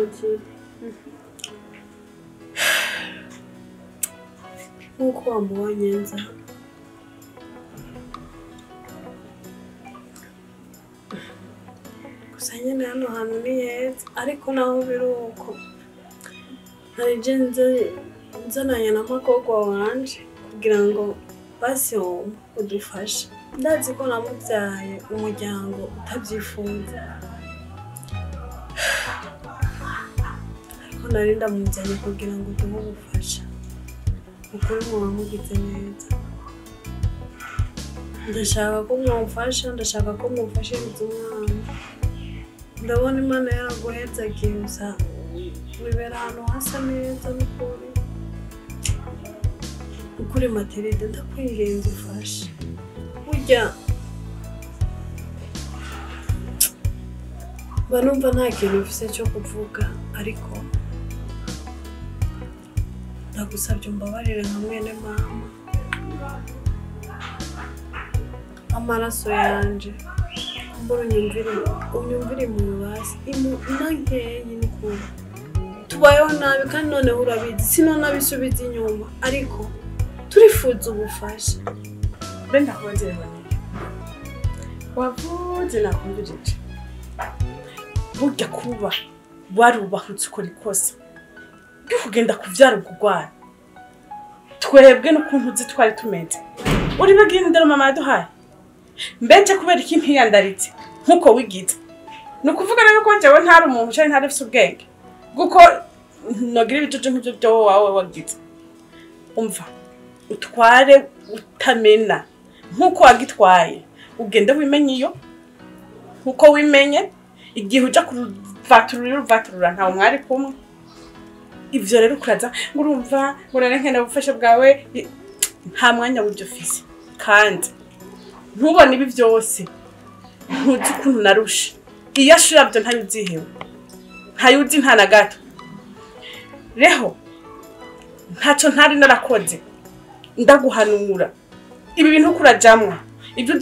Mathieu. Nk'uko wamubonye nza gusa nyine hano hantu ni heza ariko naho biri uko narije nzananye na magogwa wanje kugira ngo basi udufashe ndazi ko namubyaye umuryango utabyifuza ariko nari ndamuzanye kugira ngo duhe ubufasha ukuri muba mugize neza ndashaka ko mwamfasha ndashaka ko mumfashiriza umwana ndabona Imana yaraguhezagiye gusa wibera ahantu hasa neza ukuri Matilde ndakwinginze ufashe burya banumva nta kintu ufise cyo kuvuga ariko ndagusabye umbabarire nka mwene mama amaraso yanje mbona unyumvire mu basi nankeyi n'ukuri tubayeho nabi kandi noneho urabizi sinonabisubiza inyuma ariko turifuza ubufasha benda kongera wavuze nakumvirije burya kuba warubahutse ukora ikosa byo kugenda kuvyara ubugwara twebwe n'ukuntu uzi twari tumeze uri bagindira mama yaduhaye mbeje kubera iki ntiyandaritse nkuko wigize nukuvuga rero ko jewe ntari umuntu cyane ntari fise ubwenge guko nogira ibituje nk'ibyo byo wawe wagize umva utware utamena nkuko wagitwaye ugende wimenye iyo nkuko wimenye igihe uja kuvaturura ntawe mwari kumwe ivyo rero kuraza ngurumva ngurarenkene ubufasha bwawe nta mwanya w'ibyo fise kandi ntubone ibi byose ntuzi ukuntu narusha iyo ashura byo ntayuzihewe ntayuzi nta na gato reho ntaco ntari narakoze ndaguhanura ibi bintu kurajamwa ibyo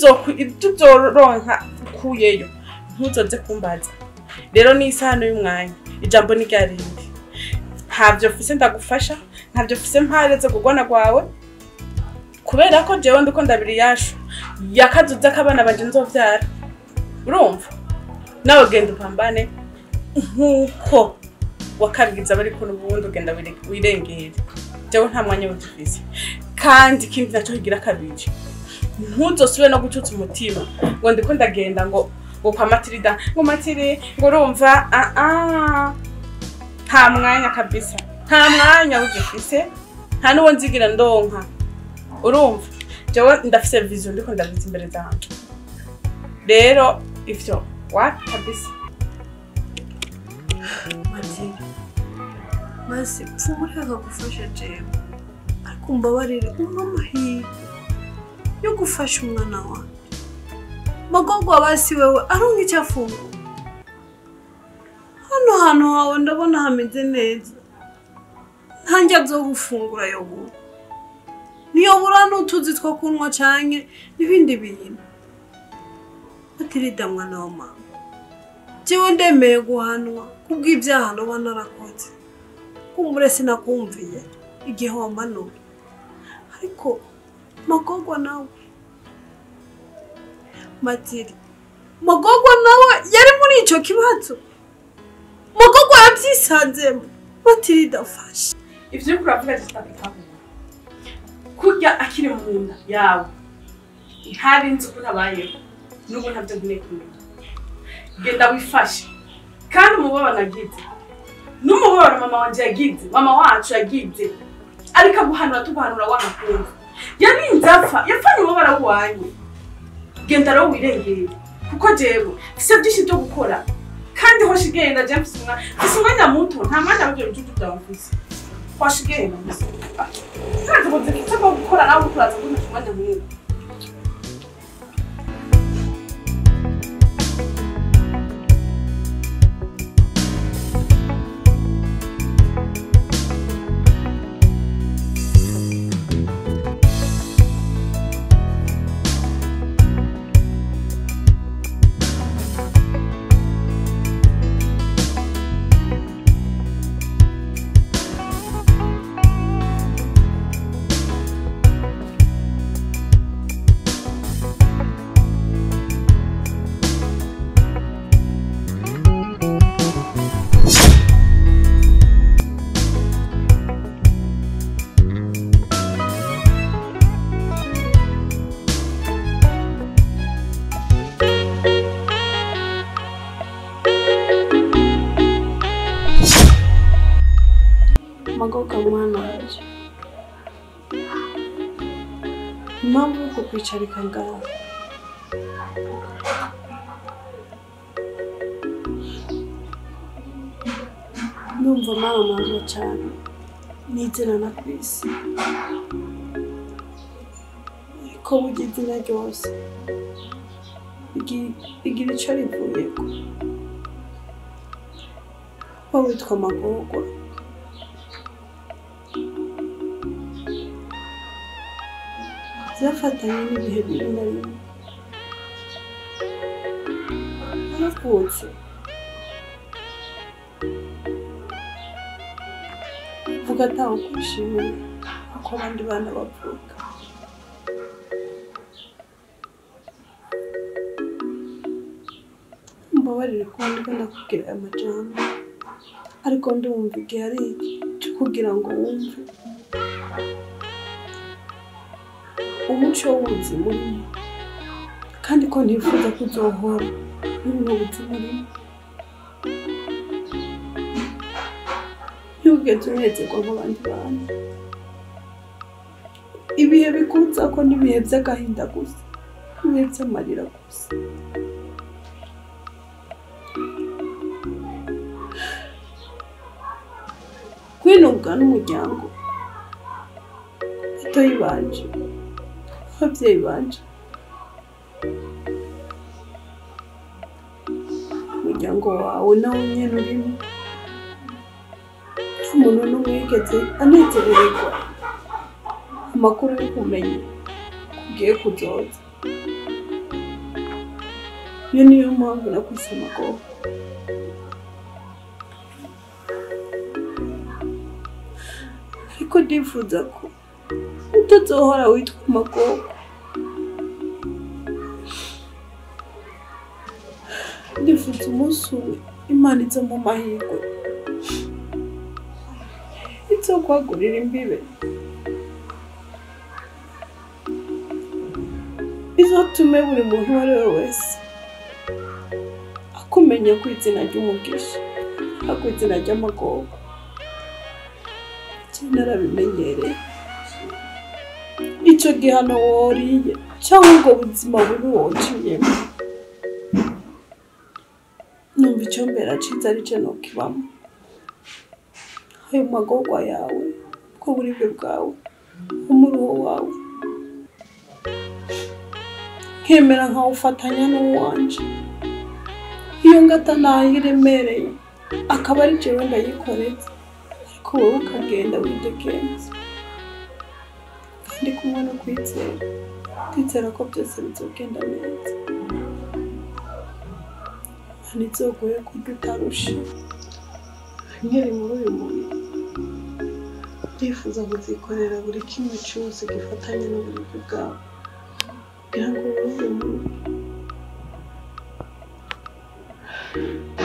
uzoronka ukuyeyo ntuzoze kumbaza rero ni isano y'umwanya ijambo ni ryarindi ntabyo fise ndagufasha ntabyo fise mpareze kugwana gwawe kubera ko jewe ndiko ndabiri yashu yakazuza kabana banje nzovyara urumva nawe genda upambane nkuko wakabigiza bari ko n'ubundi ugenda wirengera jewe nta mwanya w'ufise kandi kindi naco higira kabiri ntuzosubire no gucutsa umutima ngo ndiko ndagenda ngo kwa Matilda ngo Matiri ngo urumva nta mwanya kabisa nta mwanya w'ufise nta nuwo nzigira ndonka urumva jewe ndafise vision ndiko ndabiza imbere zanje rero ivyo kabisa Masi pfumureka gufasha jewe ariko mbabarire umamahirwe yo gufasha umwana wawe magogwa basi wewe arunga icyo afungura hano hantu hawe ndabona hameze neza ntanjya zo gufungura yobu niyo bura n'utuzi two kunywa canke n'ibindi bintu Matilda mwana wa mama jewe ndemeye guhanwa kubw'ibyaha noba narakoze kumbure sinakumviye igihe wambanura ariko magogwa nawe Matilda magogwa nawe yari muri ico kibazo magogwa yabyisanzemo Matilda ufashe ivyo kuravuga zitabitaho kurya akiri mu nda yawe ntari nzi ko nabayeho nuko ntabyo nkeneye kumenya genda wifashe kandi umubabaro nagize n'umubabaro mama wanje yagize mama wacu yagize ariko aguhanura tuguhanura wanakumva yarinze apfa yapfanye umubabaro wanye genda rero wirengere kuko jewe fise byinshi byo gukora kandi hoshi genda je mfise umwanya muto nta mwanya w'ibyo bijuju byawe mfise hoshi genda mfise kandi ubuze kitso gukora nawe ukuraza kumenya umwanya munini Magogwa mwana wanje, impamvu yo kukwicarika ngaho numva maramaza cyane nizerana ku isi, ariko burya izina ryose igira icyo rivuyeko. Kuba witwa Magogwa zafatanye n'ibihe biri na bimwe. Waravutse vuga ataho kwishimira uko abandi bana bavuka. Mbabarire kuba ndiko ndakubwira aya majambo, ariko ndumva igihe ari cyo kugira ngo wumve umuco w'ubuzima urimo, kandi ko ntifuza kuzohora n'ubu buzima urimo. Ntugeze unezerwa nk'abandi bantu. Ibihe bikuza ko n'ibihe by'agahinda gusa, ibihe by'amarira gusa. Kwinubwa n'umuryango, batoyi banje, ababyeyi banje, umuryango wawe nawo nyene urimo. Umuntu n'umwigeze anezererwa amakuru yo kumenya kugiye kuzoza. Iyo niyo mpamvu nakwise Magogwa. Ariko ndifuza ko utazohora witwa Magogwa. Ndifuza umunsi umwe Imana iza mu mahirwe izokwagurira imbibe, izotume buri muntu uwo ari we wese akumenya ku izina ry'umugisha, ku izina ry'Amagogwa. Narabimenyereye icyo gihano woriye cyangwa ubwo buzima bubi wociyemo, numva icyo mbera ciza ari cyo nokibamo. Ayo Magogwa yawe, ko buribwe bwawe, umuruho wawe, nkemera nkawufatanya n'uwanje. Iyo ngata nayo iremereye akaba ari jewe ndayikoreza, ariko wowe ukagenda widegenza, kandi kumwe no kwizera ko byose bizogenda neza. Ntizogoye kurya utarusha. Nkiri muri uyu mubiri ndifuza kuzikorera buri kimwe cyose gifatanye n'uburibwe bwawe, kugira ngo wowe muri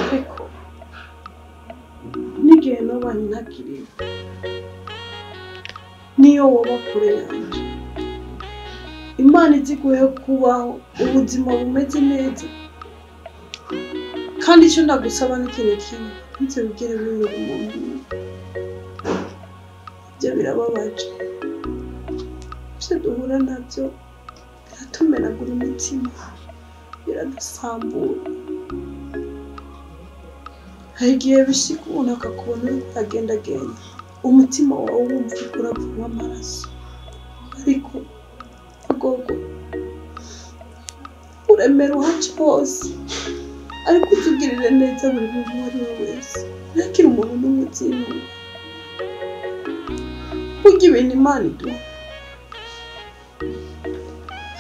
ariko n'igihe noba ntakiriho, niyo woba kure yanjye, Imana iziguhe kubaho ubuzima bumeze neza. Kandi icyo ndagusaba n'ikintu kimwe, ntuzigere wiyora umuntu. Ibyo birababaje, ibyo duhura nabyo biratumenagura imitima, biradusambura. Hari igihe bishika umuntu akakubona uri kutagendagenda, umutima wawe wumva uriko uravamo amaraso. Ariko Magogwa uremera uhaca hose, ariko utugirire neza buri muntu uwo ari we wese, ntakire umuntu n'umwe uzinuba. Burya ibintu Imana iduha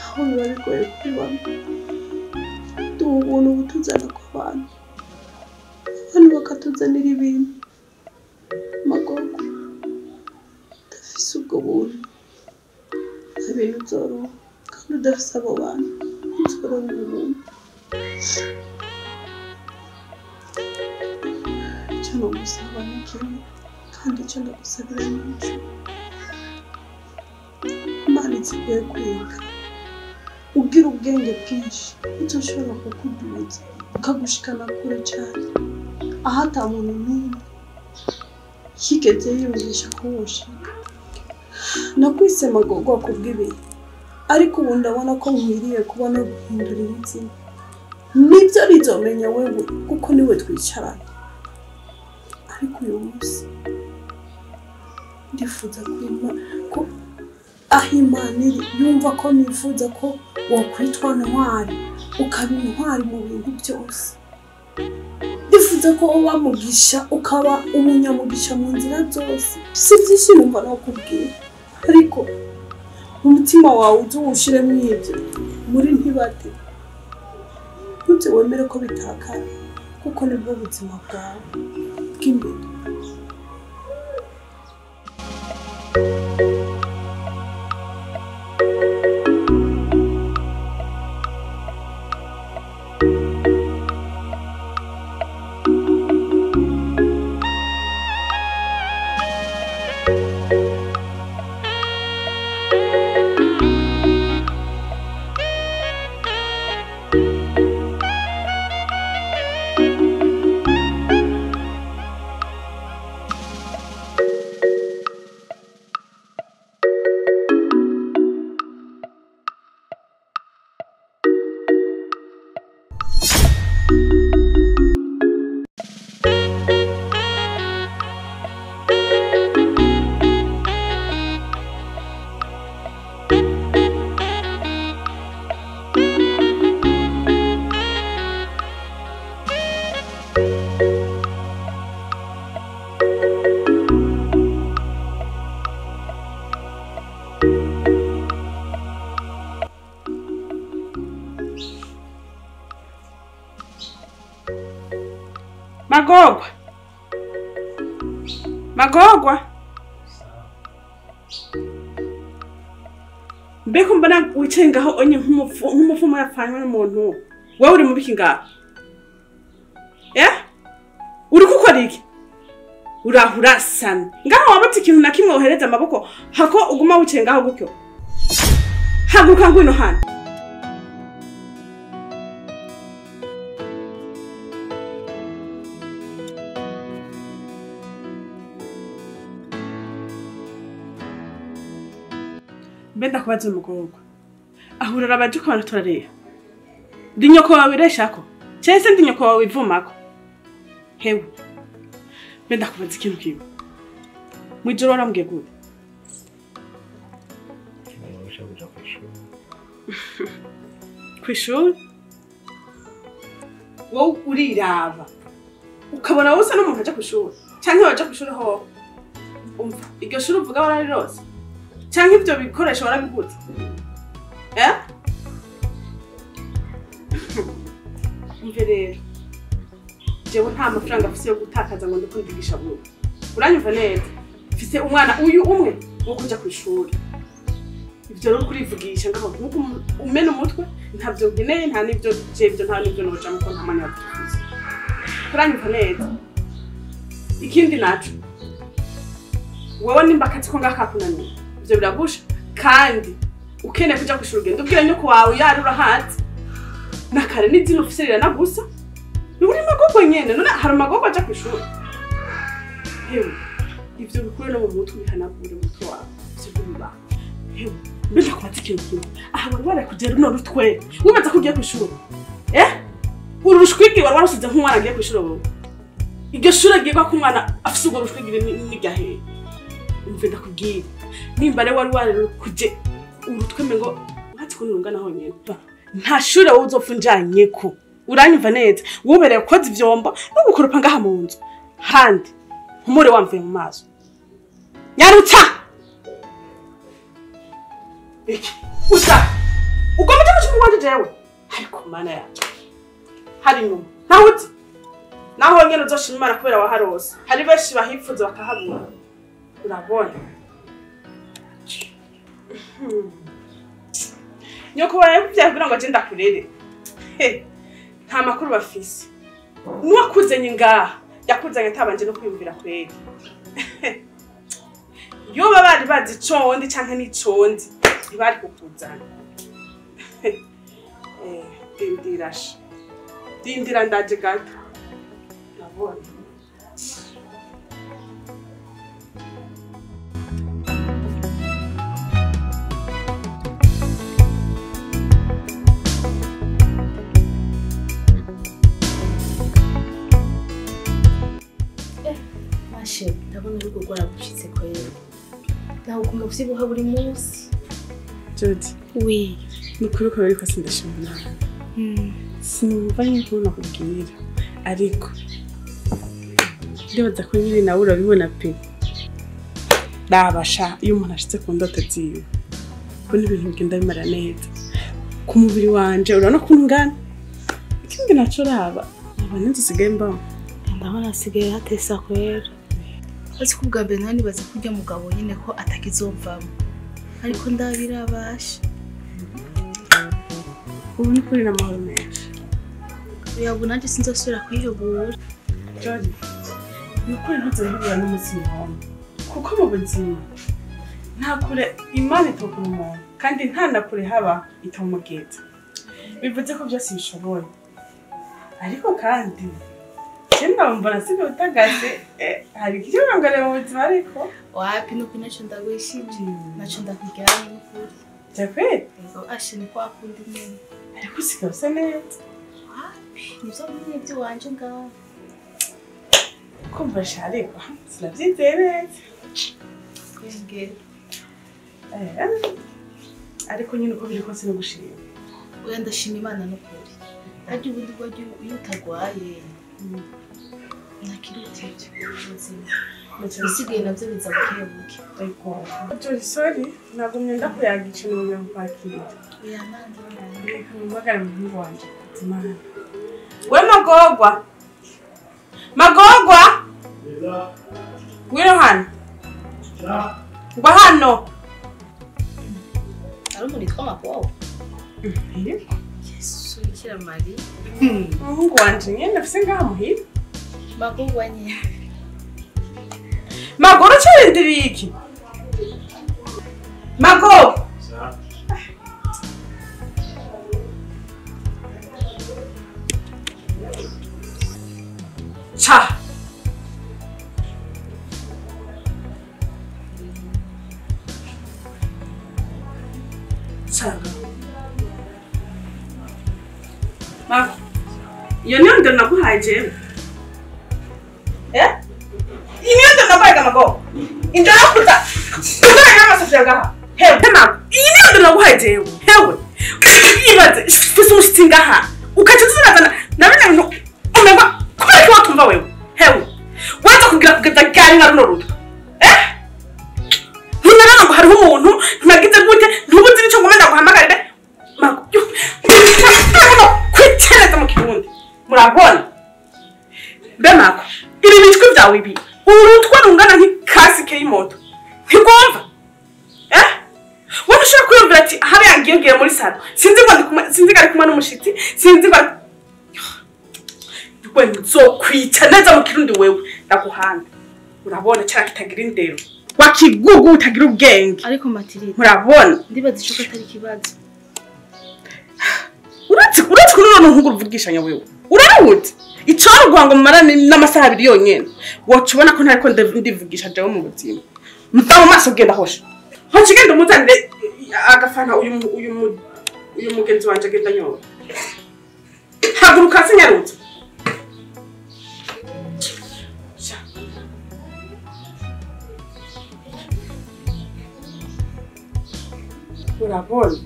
aho biba bigoye kubibamo. Duha ubuntu butuzana ku bantu, abantu bakatuzanira ibintu. Magogwa udafise ubwo buntu nta bintu uzoroha, kandi udafise abo bantu uzoroha ubuntu. Icyo nogusaba ni kimwe, kandi icyo ndagusabira ni ico. Imana iziguhe kwiga, ugira ubwenge bwinshi uzoshobora kukuduza ukagushikana kure cyane, aho ata muntu n'umwe yigeze yiyumvisha ko woshika. Nakwise Magogwa kubw'ibihe, ariko ubu ndabona ko nkwiriye kubona guhindura izina. Nibyo rizomenya wewe kuko niwe twicarana. Ariko uyu munsi ndifuza ko Imana yumva ko nifuza ko wakwitwa ntwari, ukaba intwari mu bintu byose. Ndifuza ko uba mugisha, ukaba umunyamugisha mu nzira zose. Si byinshi numva nakubwira, ariko umutima wawe uzuwushiremo ibyo muri ntibate. Ntujye wemere ko bitakara, kuko nibwo buzima bwawe bw'imbere. Magogwa. Mbeko mbona wicaye ngaho onye nk'umufumo yapfanywe n'umuntu. Wewe uri mubiki ngaho? Uri gukora iki? Urahurasana. Ngaho wabati ikintu na kimwe wohereza amaboko hako uguma wicaye ngaho gutyo. Haguruka ngwino hano. Benda kubaza Magogwa. Ahurira abaje ko baraturareba. Ndi nyoko wawe reshako. Cyese ndi nyoko wawe ivumako. Hewe. Benda kubaza ikintu kiwe. Mwijoro warambwiye gute? Kwishuri? Wowe uriraba. Ukabona wose n'umuntu aje kwishuri. Canke waje kwishuri ho. Umva, iryo shuri uvuga wararirose. Canke ibyo bikoresho warabiguze. Umve rero. Jewe nta mafaranga afise yo gutakaza ngo ndikundigisha bwo. Uranyumva neza? Mfise umwana uyu umwe wo kuja kwishuri. Ibyo rero kurivugisha ngaho nkuko umena umutwe ntavyo nkeneye nta nibyo jebyo nta nibyo noja muko nta manya yavuze. Uranyumva neza? Ikindi naco. Wewe nimbakati ko ngakakunaniye. Ibyo biragusha kandi ukene kuja kwishuri genda ubwire nyoko wawe yari urahatse. Nakare n'izino ofiseri nagusa. Uri Magogwa nyene none hari Magogwa aja kwishuri. Hewe ibyo bikure no mu mutwe bihanagure mutwe wawe. Sibyo biba. Hewe mbega kubatse ikintu. Aha wari warakugera no rutwe. Wibaza kugiye kwishuri. Uru rushwigi wari warusize nk'umwana agiye kwishuri wowe. Iryo shuri agiye kwa kumwana afise ubwo rushwigi n'igyahe. Umve ndakubwira. Nimba rero wari warero kuje urutwe mengo ngati kunungana ho nyene. Nta shure wowe uzopfunjanye ko. Uranyumva neza. Wobereye koza ivyombo no gukoropa ngaha mu nzu. Handi umure wamvuye mu maso. Nyarutsa. Iki? Usa. Ugomba cyane cyane jewe. Ariko mana yacu. Hari nyuma. Nawuti. Naho nyene uzoshimara kubera waharose. Hari benshi bahifuza bakahabura. Urabona. Nyoko wawe kugira ngo agenda kurere. Nta makuru bafise. Nuwakuzenye ngaha, yakuzanye tabanje no kwiyumvira kweri. Yo bari bazi condi canke ni condi, ntibari kukuzana. Dindirasha. Dindira ndaje gato. Nabona. Mashe, ndabona urugo rwaragushitse kwera. Naho kumuvyibuha buri munsi. Jodi. Oui. Nukuri ko ariko sindashimana. Sinumva yuko nakubwira. Ariko ndibaza ko nyine nawe urabibona pe. Dabasha iyo umuntu ashitse ku ndoto ziwe. Ko n'ibintu bigenda bimara neza. Ku mubiri wanje urabona ko ungana. Ikindi naco raba. Abana nzisigaye mbamo. Ndabona asigaye hatesa kwera. Azi ko ubwa mbere nanibaza ko urya mugabo nyine ko atakizovamo. Ariko ndabirabasha. Ubu ni kuri n'amahoro menshi. Uyabu nanje sinzosubira kwihebura. Jodi, ni ukuri ntuzahebura n'umutima wawe. Kuko mu buzima nta kure Imana itokura umuntu kandi nta na kure haba itomugeza. Bivuze ko byose bishoboye. Ariko kandi Chenda mbona sibe utagaze hari kiyo ngale mu buzima ariko wapi no kunacho ndagwishije nacho ndakugirana n'ukuri. Cyakwe? Ngo ashini kwa kundi nyene. Ariko sikose neza. Wapi nivyo nyine byo wanje ngaho. Kumva shariko sinavyizeye. Kwenge. Ariko nyine uko biri kose no gushima. Oya ndashima Imana n'ukuri. Ajye ubundi bwo iyo utagwaye. Nakirutije ubuzima. Bisigaye navyo biza bukebuke. Ariko Jodi sorry nagumye ndakuyaga ikintu mu bintu kwakira. Oya nanje Reka mbagara mu wanje. Imana. We Magogwa. Magogwa. Wiro hano. Ngwa hano. ari umuntu yitwa Magogwa. Yesu Bikira Mariya. Umuhungu wanje nyene afise ngaha muhira. Magogwa nyine. Magoro cyarindiriye iki? Magogwa. Cha. Cha. Mago. Iyo niyo ndo naguhaye jewe. Iyi ndo nabaga Mago. Injo yakuta. Kugira kama safyaga. Hewe Mago. Iyi ndo naguhaye jewe. Hewe. Ibaze fise umustinga ha. Ukacuzana nabena no. Umeba kubera ko watumva wewe. Hewe. Waza kugira kugeza gari nka runo ruto. Ntunarana ngo hariho umuntu nagize gute ntubuzi nico ngomenda guhamagarire. Mago. Kwitereza mu kirundi. Murabona? Be Mago. Ibi bitwe byawe ibi. Urutwa rungana nk'ikasike y'imoto. Ntigomba. Waba ushaka kwiyumvira ati habe yangiye muri salo. Sinzi gari kumwe n'umushitsi, sinzi ba Wewe nzokwita neza mu kirundi wewe ndaguhanda. Urabona cyara kitagira indero. Wakigugu utagira ubwenge. Ariko Matirida. Murabona? Ndibaza ico atari kibazo. Uretse kuno ntungu ruvugishanya wewe. Uraruhutse. Icorwa ngo mara n'amasaha abiri yonyene. Wocubona ko ntariko ndivugisha jewe mu buzima. Mva mu maso genda hosha. Hochigenda umuzanire agafana uyu mugenzi wanje agenda nyoba. Haguruka senyarutse. Urabona?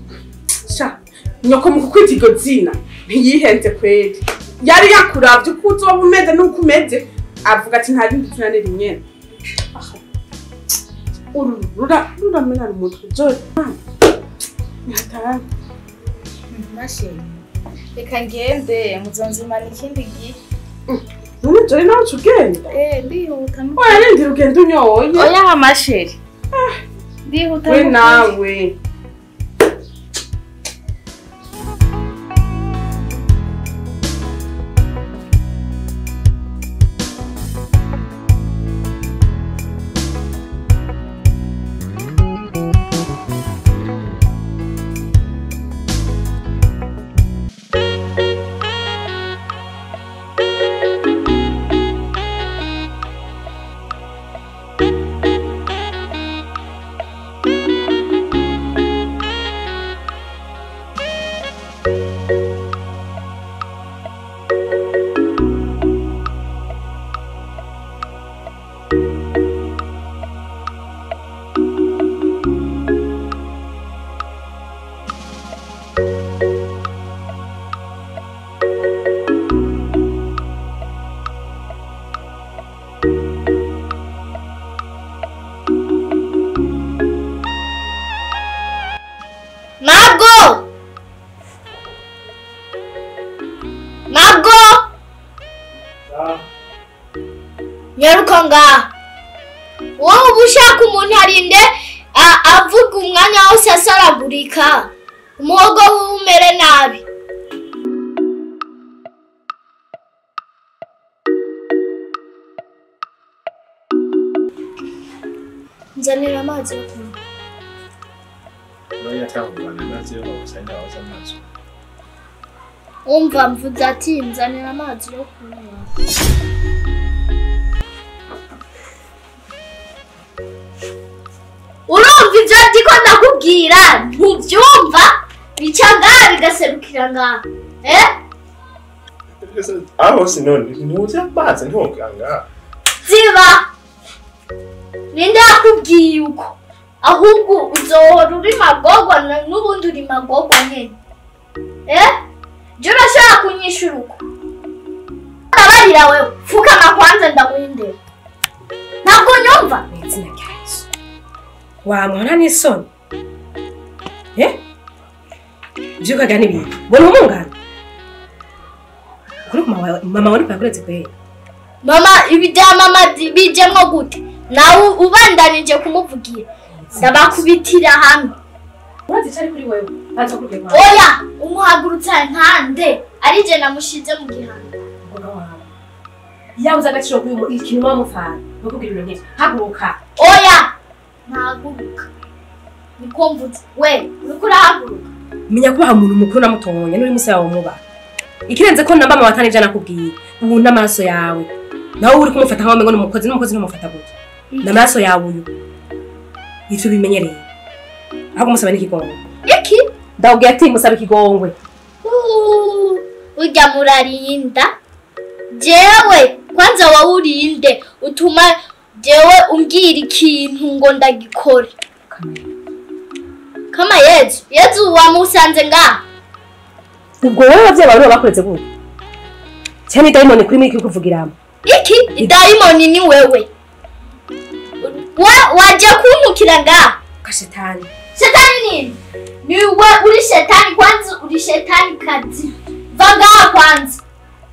Sha, nyoko mu kukwita iryo zina ntiyihenze kweli. Yari yakuravye uko uzoba umeze nuko umeze avuga ati nta bindi tunanira inyene. Uramena umutwe Jodi. Nyatara. Mashe. Reka ngende muzonzimana ikindi gihe. None Jodi nawe ugenda? Ndihuta. Oya rindi rugendo unyoye. Oya Mashe. Ndihuta. We nawe. nyaruka ngaha wowe uba ushaka umuntu arinde avuga umwanya wose asaragurika umuhogo wiwe umere nabi. Nzanira amazi yo kunywa. Umva mvuze ati nzanira amazi yo kunywa. Urumva ivyo ndiko ndakubwira ntuvyumva bica ngaha bigaserukira ngaha aho sinone ntuzi amazi ntuganga ziba ninde yakubwiye uko ahubwo uzohora uri magogwa n'ubundi uri magogwa nyene je urashobora kunyishura uko ndabarira wewe fukama kwanza ndaguhindera ntabwo nyumva izina rya Yesu wamwana n'isoni byuka gani bibi bona umungana kuri mama wari pakuretse kwe mama ibijya mama bijemwo gute nawe ubandanije kumuvugira ndabakubitira hamwe urazi cyari kuri wewe baza kurye kwa oya umuhagurutsa nkande ari je namushize mu gihanga yabuza agaciro k'uyu ikintu wamufana bakubwira ibintu nk'ibyo haguruka oya ntaguruka niko mvuze we uriko urahaguruka menya ko ha muntu mukuru namutonye n'uri musi yawe muba ikirenze ko namba mawatani jana kubwiye ubu n'amaso yawe nawe uri kumufata nkaho mengo n'umukozi n'umufata gute n'amaso yawe uyu icyo bimenyereye ahubwo musaba n'ikigongwe iki ndabwiye ati musaba ikigongwe ujya murarinda jewe kwanza wawurinde utuma jewe umbwira ikintu ngo ndagikore kama Yezu wamusanze ngaha ubwo wowe bavye bawe bakuretse gute cyane daimoni kuri miki kuvugiramo iki daimoni ni wewe waje kumukira ngaha kashetani nini ni wewe uri shetani kwanza uri shetani kazi vaga kwanza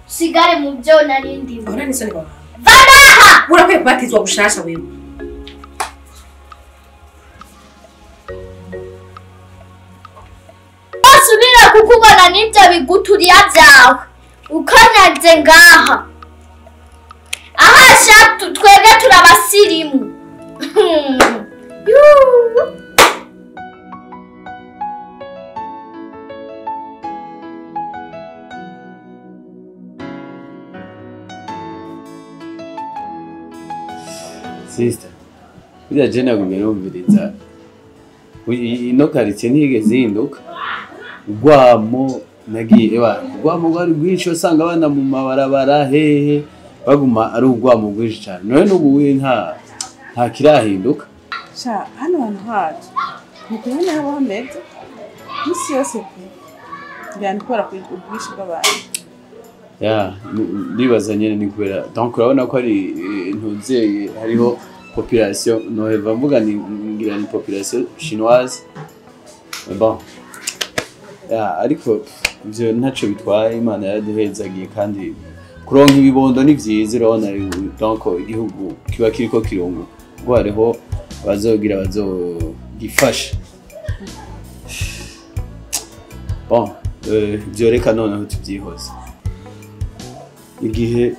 sigare mu byo narindi ona ni soni baba vaga urakwiye kubatizwa gushasha wewe basubira kukubona n'ibyo biguturiya byawe ukanyaze ngaha ahasha twebwe turabasirimu Sister, burya je nagumye numviriza ino karitsiye ntigeze ihinduka urwamo nagiye urwamo rwari rwinshi usanga abana mu mabarabara hehe baguma ari urwamo rwinshi cyane none n'ubu nta kirahinduka hano hantu hacu ni kubona haba hameze isi yose pe byane kubera ku ubwinshi bw'abantu ndibaza nyene ni kubera donc urabona ko ari ntuzeye hariho population noheva mvuga ngira ni population chinoise bon ariko ivyo ntaco bitwaye Imana yaraduhezagiye kandi kuronka ibibondo ni vyiza urabona donc igihugu kiba kiriko kirungu ngo hariho bazogira bazogifasha bon vyoreka noneho tuvyihoze igihe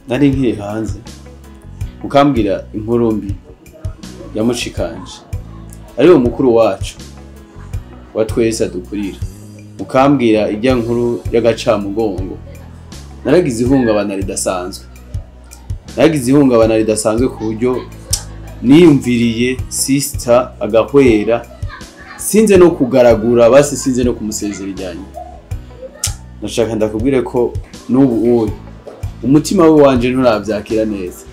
nari nkiri hanze ukambwira inkuru mbi yamushikanje ariwo mukuru wacu watwese adukurira ukambwira ijya nkuru y'agacamugongo naragize ihungabana ridasanzwe ku buryo niyumviriye sister agahwera sinze no kugaragura basi sinze no kumusezera ijyanye nashaka ndakubwire ko n'ubu umutima we wanje nturabyakira neza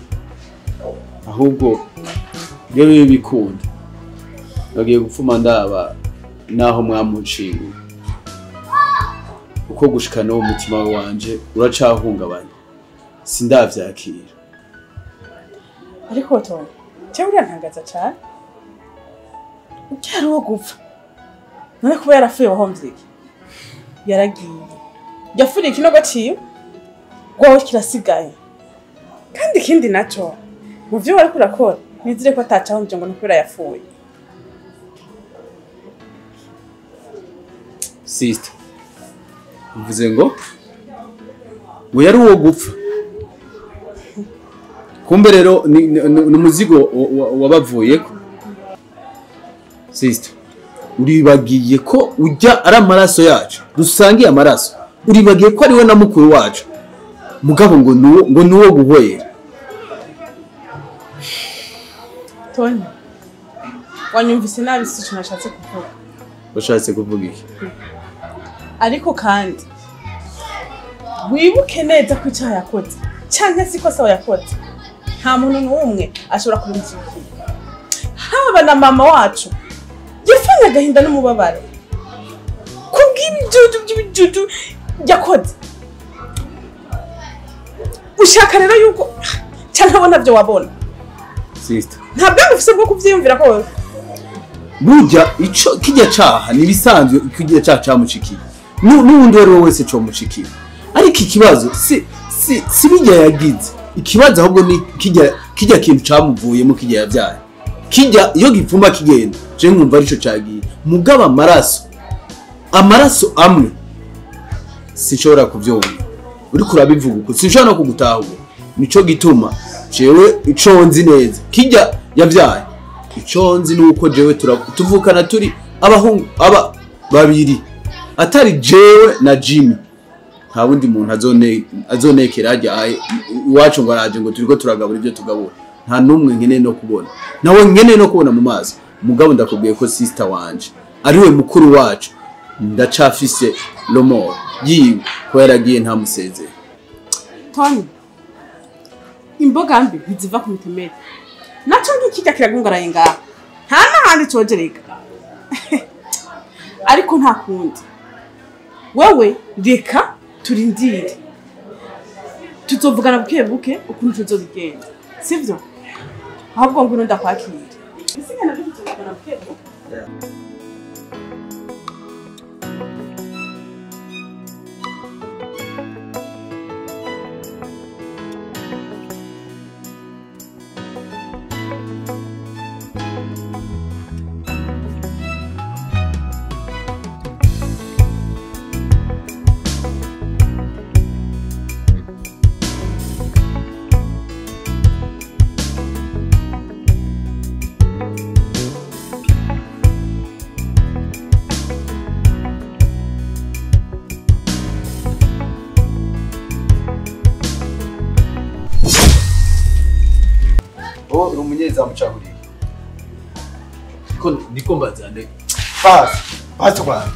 ahubwo iyo bibikunda nagiye gupfuma ndaba naho mwamuciye uko gushika no umutima we wanje uracahungabanya sindavyakira ariko to cyangwa ntangaza cyane cyari wo gupfa none kuba yarafuye wahomvyiki yaragiye yafuriye ikinogo ciwe gwaho kirasigaye kandi ikindi naco mu vyo wariko urakora nizire ko atacaho ngo nukubera yapfuye. Sister, uvuze ngo yari uwo gupfa. Kumbe rero ni muzigo wabavuyeko. Sister, uribagiye ko ujya ari amaraso yacu, dusangiye amaraso. Uribagiye ko ari we na mukuru wacu. Mugabo ngo nuwo guhoyera. Tony, wanyumvise nabi sico nashatse kuvuga. Bashatse kuvuga iki? Ariko kandi wibuke neza ko icyaha yakoze cyangwa se ko sawa yakoze nta muntu n'umwe ashobora kubimukira. Haba na mama wacu yafanya agahinda n'umubabaro kubw'ibijuju yakoze. Ushaka rero yuko cyangwa abona byo wabona. Sister, ntabwo ufise bwo kuvyiyumvira ko burya ico kijya caha ni bisanzwe kijya caha camucikiye. N'undi rero wese cyo mucikiye. Ariko ikibazo si bijya yagize. Ikibazo ahubwo ni kijya kintu camuvuyemo kijya yavyaye. Kijya iyo gipfuma kigenda. Je nkumva arico cagiye. Mugaba amaraso amwe. Sinshobora kuvyumva. Uri kurabivuga uko sinshobora no kugutahura. Nico gituma jewe ico nzi neza. Kijya yavyaye. Ico nzi nuko jewe tuvukana turi abahungu babiri. Atari jewe na Jimmy. Nta wundi muntu azonekera ajya iwacu ngo araje ngo turiko turagabura ibyo tugabura. Nta numwe nkene no kubona. Nawe nkene no kubona mu mazi. Mugabo ndakubwiye ko sister wanje ariwe mukuru wacu. Ndacafise Lomor yiwe ko yaragiye nta musezeye. Tony, imboga mbi ntiziva ku mitemere. Naco ngikijya kiragungaraye ngaha. Nta nahandi cojereka. Ariko nta kundi. Wewe reka turindire. Tuzovugana buke buke ukuntu tuzobigenda. Sivyo? Ahubwo ngwino ndakwakira. Isigana tuzovugana buke buke. Umunyeza mucahuriye. Niko mbazande. Basi kwa.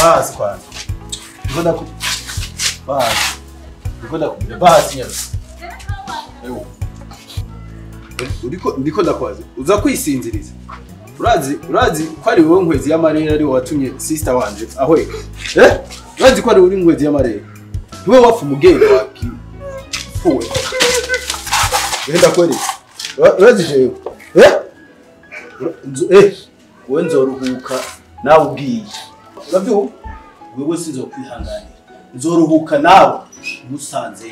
Basi kwa. Basi nyaro. Ewo. Ndiko ndakwaze. Uza kwisinziriza. Urazi ko ari wowe nkwezi y'amarere ari watumye sister wanje ahweka. Urazi ko ari uri nkwezi y'amarere. Wewe wafu mugenge waki. Fuwe. Yenda kweli. Urazi jewe. Wewe nzoruhuka nawe ugiye. Uravyuka? Wewe sinzo kwihanganira. Nzoruhuka nawe musanze.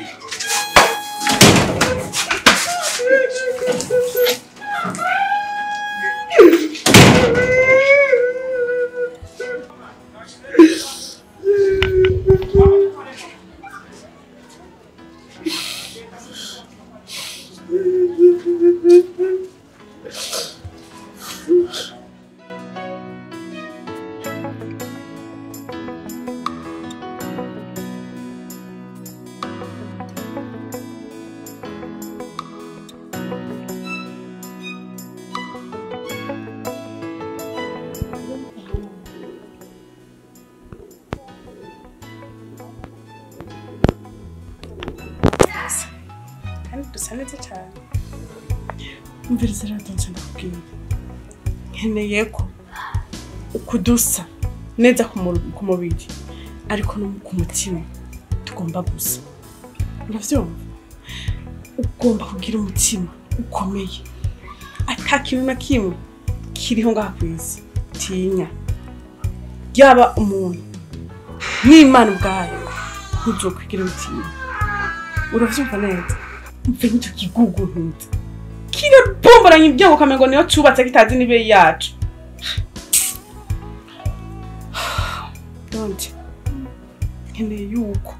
Dusaneze cyane. Umviriza radonse ndakubwira. Nkeneye ko ukudusa neza ku mubiri ariko no ku mutima tugomba gusa. Uravyumva? Ugomba kugira umutima ukomeye. Atakintu na kimwe kiriho ngaha kwisi. Tinya. Yaba umuntu n'Imana ubwayo ntuzokwigira ubutinya. Uravyumva neza? Mve nk'icyo kigugu ntuzi. Kirabomboranya ibyago kamengo niyo cubatse kitazi nibe yacu. Don't. Nkeneye yuko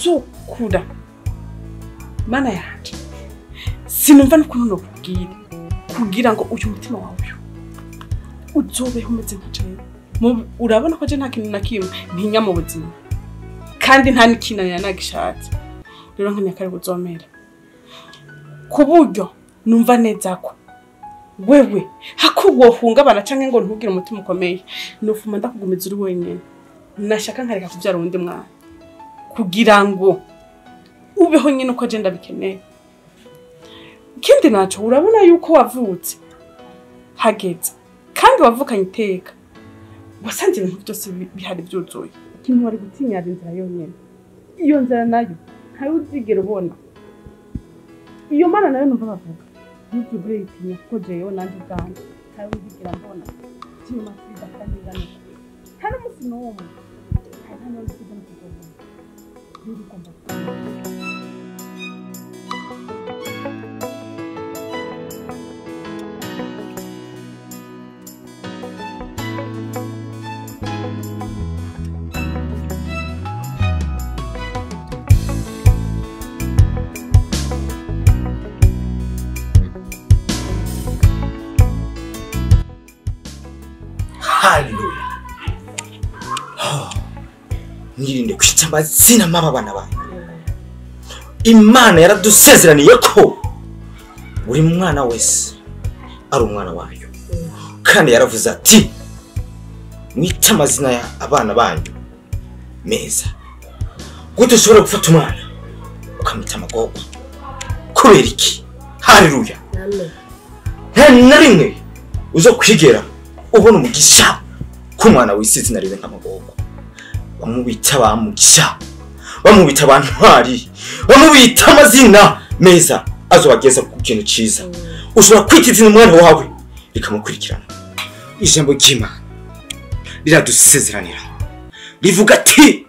zokura. Mana yacu. Sinumva n'ukuntu nokubwira kugira ngo uyu mutima wawe uzobeho umeze nka jewe. Urabona ko je nta kintu na kimwe ntinya mu buzima. Kandi nta n'ikinanira nagishatse. Rero nkeneye kare kuzomera. Ku buryo numva neza ko wewe hakuwohungabana canke ngo ntugire umutima ukomeye. Nofuma ndakugumiza uri wenyene. Nashaka nkareka kubyara undi mwana. Kugira ngo ubeho nyine uko je ndabikeneye. Kindi naco urabona yuko wavutse hageze kandi wavukanye iteka. Wasanze ibintu byose bihari byuzuye. Ikintu wari gutinya inzira yonyene. Iyo nzira nayo ntayo uzigera ubona. Iyo mana nayo numva bavuga. Yigire itinya ko jeyo nanje bwanjye. Ntayo uzigera mbona. Cyuma sida kandi ngane. Kana musino wo. Kana no sida no kuvuga. Yuri komba. Hallelujah. Nirinde kwita amazina mababana banyu. Imana yaradusezeraniye ko buri mwana wese ari umwana wayo. Kandi yaravuze ati mwita amazina ya abana banyu meza. Gute ushobora gufata umwana ukamwita amagogwa? Kubera iki? Hallelujah. Amen. Nta rimwe uzo kwigera ubona umugisha ku mwana w'isizi narize nk'amagogwa. Bamubita bamugisha, bamubita abantwari, bamubita amazina meza azobageza ku kintu ciza. Ushobora kwita izina umwana wawe rikamukurikirana. Ijambo ry'Imana riradusezeranira rivuga ati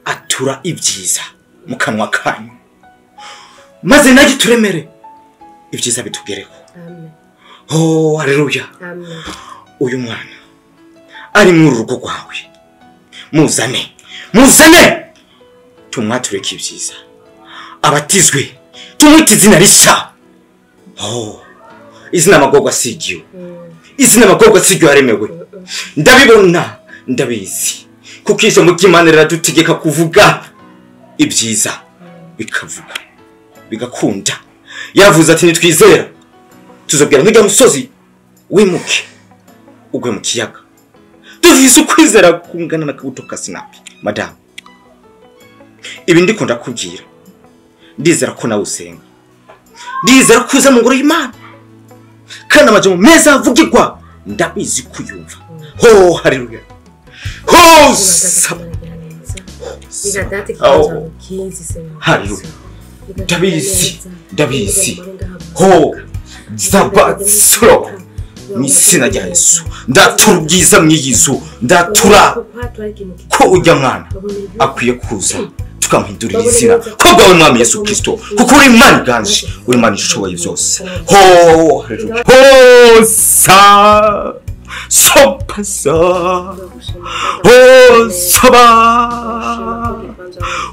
atura ibyiza mu kanwa kanyu, maze naje turemere ibyiza bitugereho. Amen. Oh, haleluya. Amen. Uyu mwana ari mu rugo rwawe. Muzane tumwatureke ibyiza. Abatizwe tumwite izina rishya. Oh, izina amagogwa sigiyo. Izina amagogwa sigiyo yaremewe. Ndabibona, ndabizi. Kuko ijambo ry'Imana riradutegeka kuvuga ibyiza bikavuga bigakunda. Yavuze ati nitwizera tuzobwira nk'ijya musozi wimuke ugwe mu kiyaga. Tuvize ukwizera kungana na kabuto ka sinapi. Madam, ibi ndikunda kubwira, ndizera ko nawe usenga, ndizera kuza mu ngoro y'Imana, kandi amajambo meza avugirwa ndabizi kuyumva. Oh, haleluya. Oh, haleluya. Ndabizi. Oh, zabatsuro. Nisina rya Yesu ndatura ubwiza mwiyizu, ndatura ko ujya mwana akwiye kuza tukamuhindurira izina ko bwawe mwami Yesu Kristo, kuko uri Imana iganje, uri Imana ishoboye byose. Oh, haleluya. Oh, sopasa. Oh, saba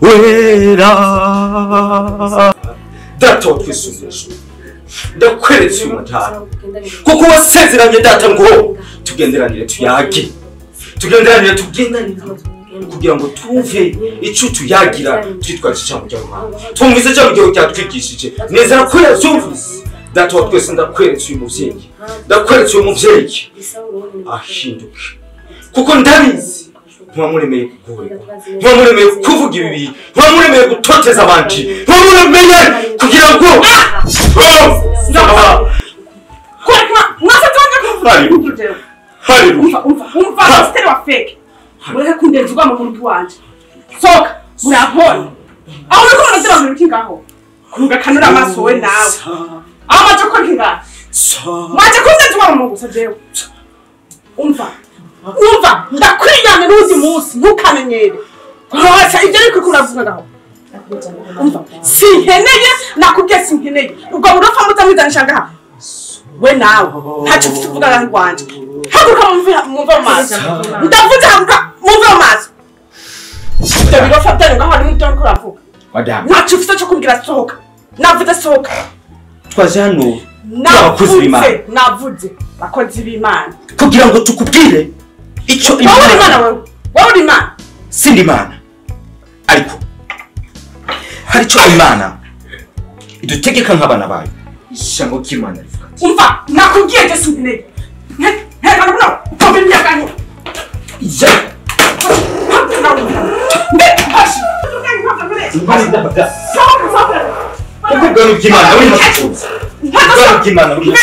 wera dato twisubizo. Ndakweretse uyu mutara kuko wasezeranye data ngo tugenderanire tuyage, tugenderanire tugendanire kugira ngo tuve icyo tuyagira twitwaje cyangwa cyangwa tumvize cyangwa cyo cyatwigishije neza ko yazumvise. Data wa twese ndakweretse uyu muvyeyi, ndakweretse uyu muvyeyi ahinduke kuko ndabizi mwamuremeye kugoreka, mwamuremeye kuvuga ibibi, mwamuremeye gutoteza abandi, mwamuremeye kugira ngo umva steri wa fake. Mureka kundenzwa mu muntu wanje. Soka, murabona. Aho uriko urazira mu kingaho. Kuruga kanura amaso we nawe. Aho macho ko kinga. Macho kundenzwa mu gusa jewe. Umva, ndakwiyana n'uzi munsi ntukamenyere. Hasa ibyo ariko kuravuga ngaho. Umva. Sinkeneye nakubwiye sinkeneye. Ubwo murofa mutamuzanisha ngaha. We nawe ntacyo ufite uvuga ngaho rwanje. Haguruka mumve amaso. Ndavuze haguruka mumve amaso. Ibyo birofa byanyu ngaho ari mutyo ariko uravuga. Madame. Ntacyo ufite cyo kumbwira sohoka. Navuze sohoka. Twaje hano. Navuze bakozi b'Imana. Kugira ngo tukubwire icyo Imana wewe. Wowe uri Imana. Sindi Imana. Ariko hari icyo Imana idutegeka nk'abana bayo. Ijambo ry'Imana rivuga. Umva nakubwiye je sinkeneye. Heka no. Kombe myaganye. Ija. Hashi. Ubwo ry'Imana uri mutuza. Ubwo ry'Imana uri.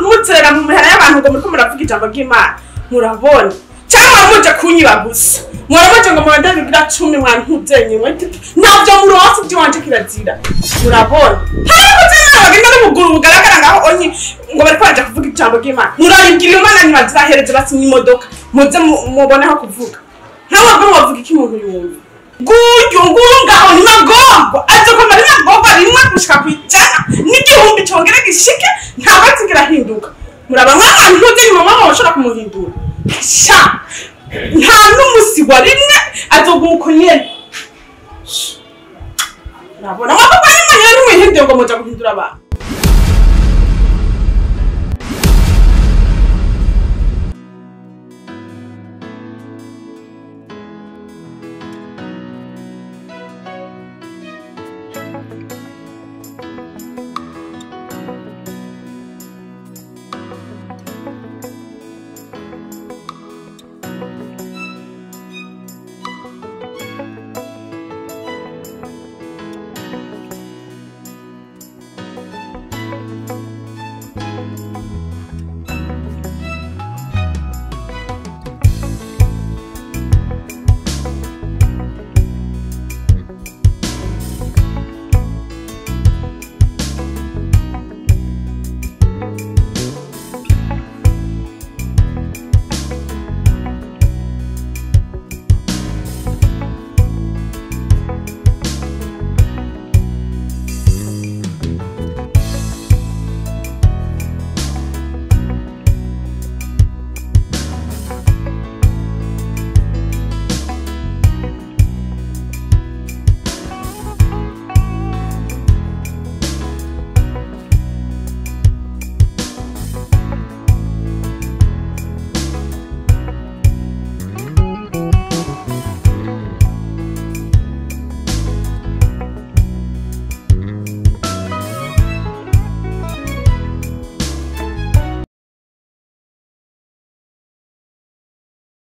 Mutsera mu mihera y'abantu ngo muriko muravuga ijambo ry'Imana murabona cyangwa muje kunyiba gusa murabaje ngo murandabira 10 mwantuzenye navyo murofu byanje kirazira murabona hariko cyangwa bagenda n'ubuguru bugaragara ngaho onyi ngo bari kwaje kuvuga ijambo ry'Imana murayibwira Imana ntibazahereze basinye imodoka muze muboneho kuvuga ntawe ngo bavuga iki muntu yumva Guyo ngaho ni magogwa azoko mari magogwa rimwe gushika kwijana n'igihumbi cyongere gishike ntabatsigira hinduka muraba mwana ntuze nyuma mama bashaka kumuhindura sha nta n'umusi wa rimwe azoguko nyene nabona magogwa rimwe nyene n'umuhindura ngo muja guhindura abantu